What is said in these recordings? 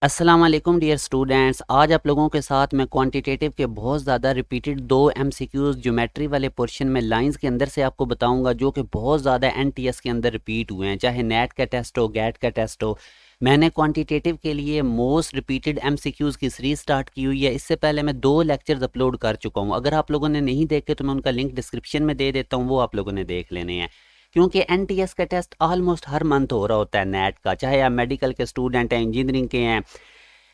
अस्सलाम वालेकुम dear students. आज आप लोगों के साथ मैं क्वांटिटेटिव के बहुत ज़्यादा रिपीटेड दो एमसीक्यूज़ ज्योमेट्री वाले पोर्शन में लाइंस के अंदर से आपको बताऊंगा, जो कि बहुत ज़्यादा एनटीएस के अंदर रिपीट हुए हैं, चाहे नेट का टेस्ट हो, गेट का टेस्ट हो। मैंने क्वांटिटेटिव के लिए मोस्ट रिपीटेड एमसीक्यूज़ की सीरीज स्टार्ट की हुई है। इससे पहले मैं 2 लेक्चर्स अपलोड कर चुका हूँ। अगर आप लोगों ने नहीं देखे तो मैं उनका लिंक डिस्क्रिप्शन में दे देता हूँ, वो आप लोगों ने देख लेने हैं। क्योंकि एनटीएस का टेस्ट ऑलमोस्ट हर मंथ हो रहा होता है नेट का, चाहे आप मेडिकल के स्टूडेंट हैं, इंजीनियरिंग के हैं,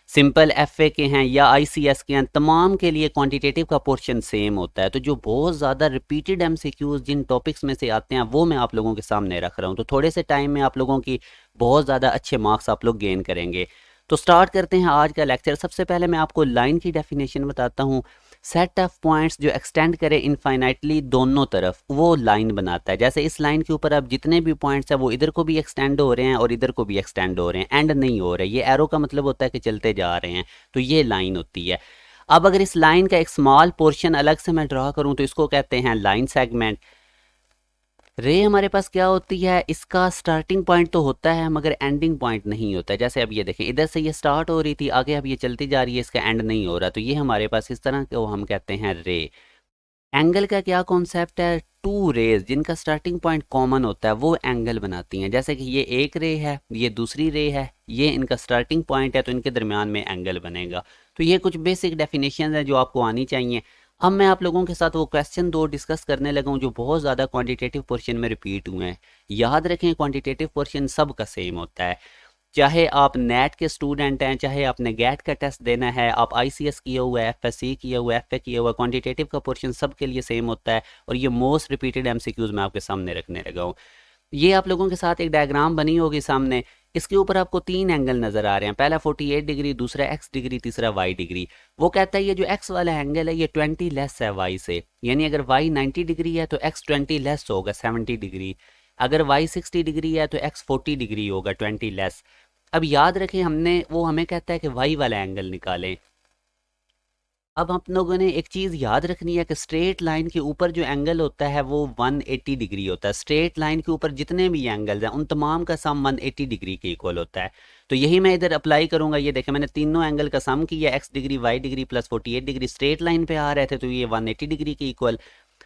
सिंपल एफए के हैं या आईसीएस के हैं, तमाम के लिए क्वांटिटेटिव का पोर्शन सेम होता है। तो जो बहुत ज़्यादा रिपीटेड एमसीक्यूज जिन टॉपिक्स में से आते हैं वो मैं आप लोगों के सामने रख रहा हूँ। तो थोड़े से टाइम में आप लोगों की बहुत ज़्यादा अच्छे मार्क्स आप लोग गेन करेंगे। तो स्टार्ट करते हैं आज का लेक्चर। सबसे पहले मैं आपको लाइन की डेफिनेशन बताता हूँ। सेट ऑफ पॉइंट्स जो एक्सटेंड करे इनफाइनाइटली दोनों तरफ, वो लाइन बनाता है। जैसे इस लाइन के ऊपर अब जितने भी पॉइंट्स हैं वो इधर को भी एक्सटेंड हो रहे हैं और इधर को भी एक्सटेंड हो रहे हैं, एंड नहीं हो रहे। ये एरो का मतलब होता है कि चलते जा रहे हैं, तो ये लाइन होती है। अब अगर इस लाइन का एक स्मॉल पोर्शन अलग से मैं ड्रा करूं तो इसको कहते हैं लाइन सेगमेंट। रे हमारे पास क्या होती है, इसका स्टार्टिंग पॉइंट तो होता है मगर एंडिंग पॉइंट नहीं होता है। जैसे अब ये देखें, इधर से ये स्टार्ट हो रही थी, आगे अब ये चलती जा रही है, इसका एंड नहीं हो रहा, तो ये हमारे पास इस तरह को हम कहते हैं रे। एंगल का क्या कॉन्सेप्ट है, टू रेज जिनका स्टार्टिंग पॉइंट कॉमन होता है वो एंगल बनाती हैं। जैसे कि ये एक रे है, ये दूसरी रे है, ये इनका स्टार्टिंग पॉइंट है, तो इनके दरमियान में एंगल बनेगा। तो ये कुछ बेसिक डेफिनेशन है जो आपको आनी चाहिए। अब मैं आप लोगों के साथ वो क्वेश्चन दो डिस्कस करने लगा हूँ जो बहुत ज़्यादा क्वांटिटेटिव पोर्शन में रिपीट हुए हैं। याद रखें, क्वांटिटेटिव पोर्शन सब का सेम होता है। चाहे आप नेट के स्टूडेंट हैं, चाहे आपने गेट का टेस्ट देना है, आप आईसीएस किया हुआ है, एफएससी किया हुआ है, एफए किया हुआ है, क्वांटिटेटिव का पोर्शन सब के लिए सेम होता है। और ये मोस्ट रिपीटेड एमसीक्यूज मैं आपके सामने रखने लगा हूँ। ये आप लोगों के साथ एक डायग्राम बनी होगी सामने। इसके ऊपर आपको 3 एंगल नजर आ रहे हैं, पहला 48 डिग्री, दूसरा एक्स डिग्री, तीसरा वाई डिग्री। वो कहता है ये जो एक्स वाला एंगल है ये 20 लेस है वाई से, यानी अगर वाई 90 डिग्री है तो एक्स 20 लेस होगा 70 डिग्री। अगर वाई 60 डिग्री है तो एक्स 40 डिग्री होगा 20 लेस। अब याद रखें, हमने वो हमें कहता है कि वाई वाला एंगल निकालें। अब हम लोगों ने एक चीज़ याद रखनी है कि स्ट्रेट लाइन के ऊपर जो एंगल होता है वो 180 डिग्री होता है। स्ट्रेट लाइन के ऊपर जितने भी एंगल्स हैं उन तमाम का सम 180 डिग्री के इक्वल होता है। तो यही मैं इधर अप्लाई करूंगा। ये देखें, मैंने तीनों एंगल का सम किया, x degree, y degree plus 48 degree straight line पे आ रहे थे, तो ये 180 डिग्री के इक्वल।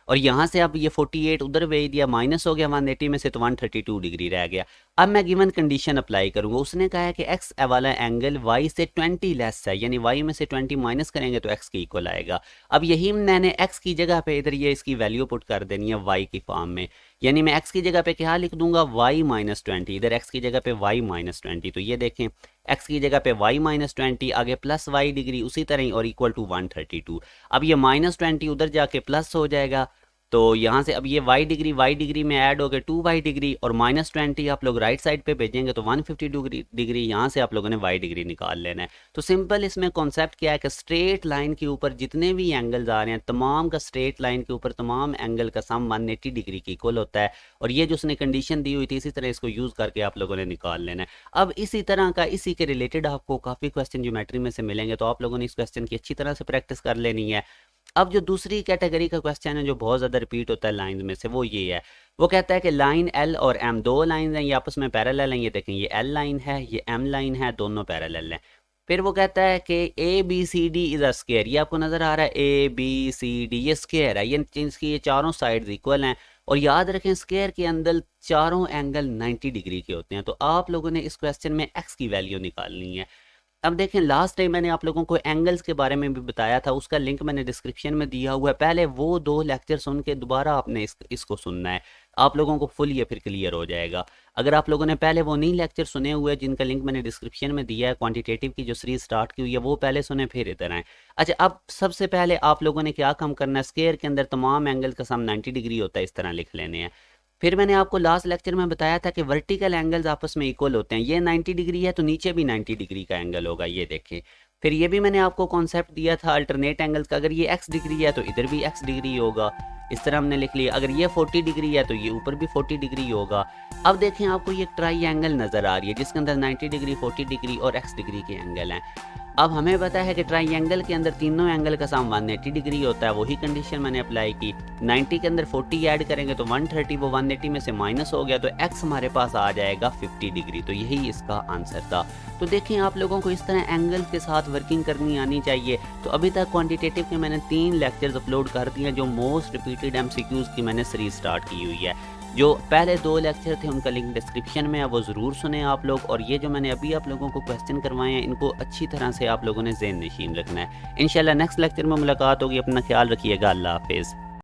और यहाँ से अब ये 48 उधर भेज दिया, माइनस हो गया 180 में से, तो 132 डिग्री रह गया। अब मैं गिवन कंडीशन अप्लाई करूंगा। उसने कहा है कि एक्स वाला एंगल वाई से 20 लेस है, यानी वाई में से 20 माइनस करेंगे तो एक्स के इक्वल आएगा। अब यही मैंने एक्स की जगह पे इधर ये इसकी वैल्यू पुट कर देनी है वाई की फॉर्म में। यानी मैं एक्स की जगह पे क्या लिख दूंगा, वाई माइनस 20, इधर एक्स की जगह पे वाई माइनस 20। तो ये देखें, एक्स की जगह पे वाई माइनस 20, आगे प्लस वाई डिग्री उसी तरह ही, और इक्वल टू 132। अब ये माइनस 20 उधर जाके प्लस हो जाएगा, तो यहाँ से अब ये वाई डिग्री में ऐड हो गए 2 वाई डिग्री, और माइनस 20 आप लोग राइट साइड पे भेजेंगे तो 152 डिग्री, यहाँ से आप लोगों ने वाई डिग्री निकाल लेना है। तो सिंपल इसमें कॉन्सेप्ट क्या है कि स्ट्रेट लाइन के ऊपर जितने भी एंगल्स आ रहे हैं, तमाम का स्ट्रेट लाइन के ऊपर तमाम एंगल का सम 180 डिग्री की इक्वल होता है। और ये जो उसने कंडीशन दी हुई थी, इसी तरह इसको यूज़ करके आप लोगों ने निकाल लेना है। अब इसी तरह का, इसी के रिलेटेड आपको काफ़ी क्वेश्चन ज्योमेट्री में से मिलेंगे, तो आप लोगों ने इस क्वेश्चन की अच्छी तरह से प्रैक्टिस कर लेनी है। अब जो दूसरी कैटेगरी का क्वेश्चन है जो बहुत ज़्यादा रिपीट होता है लाइन में से, वो ये है। वो कहता है कि लाइन एल और एम, दो लाइन हैं, ये आपस में पैरेलल हैं। ये देखें, ये एल लाइन है, ये एम लाइन है, दोनों पैरेलल हैं। फिर वो कहता है कि A B C D is a square. ये आपको नज़र आ रहा है ए बी सी डी, ये स्क्वायर है, ये इसकी ये चारों साइड्स इक्वल हैं। और याद रखें, स्क्वायर के अंदर चारों एंगल 90 डिग्री के होते हैं। तो आप लोगों ने इस क्वेश्चन में एक्स की वैल्यू निकालनी है। अब देखें, लास्ट टाइम मैंने आप लोगों को एंगल्स के बारे में भी बताया था, उसका लिंक मैंने डिस्क्रिप्शन में दिया हुआ है। पहले वो 2 लेक्चर सुन के दोबारा आपने इसको सुनना है, आप लोगों को फुल ये फिर क्लियर हो जाएगा। अगर आप लोगों ने पहले वो नहीं लेक्चर सुने हुए जिनका लिंक मैंने डिस्क्रिप्शन में दिया है, क्वांटिटेटिव की जो सीरीज स्टार्ट की हुई है, वो पहले सुने फिर इधर आए। अच्छा, अब सबसे पहले आप लोगों ने क्या काम करना है, स्क्वायर के अंदर तमाम एंगल का सम 90 डिग्री होता है, इस तरह लिख लेने हैं। फिर मैंने आपको लास्ट लेक्चर में बताया था कि वर्टिकल एंगल्स आपस में इक्वल होते हैं। ये 90 डिग्री है तो नीचे भी 90 डिग्री का एंगल होगा, ये देखें। फिर ये भी मैंने आपको कॉन्सेप्ट दिया था अल्टरनेट एंगल्स का। अगर ये x डिग्री है तो इधर भी x डिग्री होगा, इस तरह हमने लिख लिया। अगर ये 40 डिग्री है तो ये ऊपर भी 40 डिग्री होगा। अब देखें, आपको ये ट्राई एंगल नज़र आ रही है जिसके अंदर 90 डिग्री, 40 डिग्री और x डिग्री के एंगल हैं। अब हमें पता है कि ट्राइंगल के अंदर तीनों एंगल का सम 180 डिग्री होता है, वही कंडीशन मैंने अप्लाई की। 90 के अंदर 40 ऐड करेंगे तो 130, वो 180 में से माइनस हो गया तो x हमारे पास आ जाएगा 50 डिग्री। तो यही इसका आंसर था। तो देखें आप लोगों को इस तरह एंगल के साथ वर्किंग करनी आनी चाहिए। तो अभी तक क्वान्टिटेटिव के मैंने 3 लेक्चर्स अपलोड कर दिए हैं जो मोस्ट रिपीटेड MCQs की मैंने सीरीज स्टार्ट की हुई है। जो पहले 2 लेक्चर थे उनका लिंक डिस्क्रिप्शन में है, वो ज़रूर सुने आप लोग। और ये जो मैंने अभी आप लोगों को क्वेश्चन करवाए हैं इनको अच्छी तरह से आप लोगों ने ज़हन नशीन रखना है। इंशाल्लाह नेक्स्ट लेक्चर में मुलाकात होगी। अपना ख्याल रखिएगा। अल्लाह हाफ़िज़।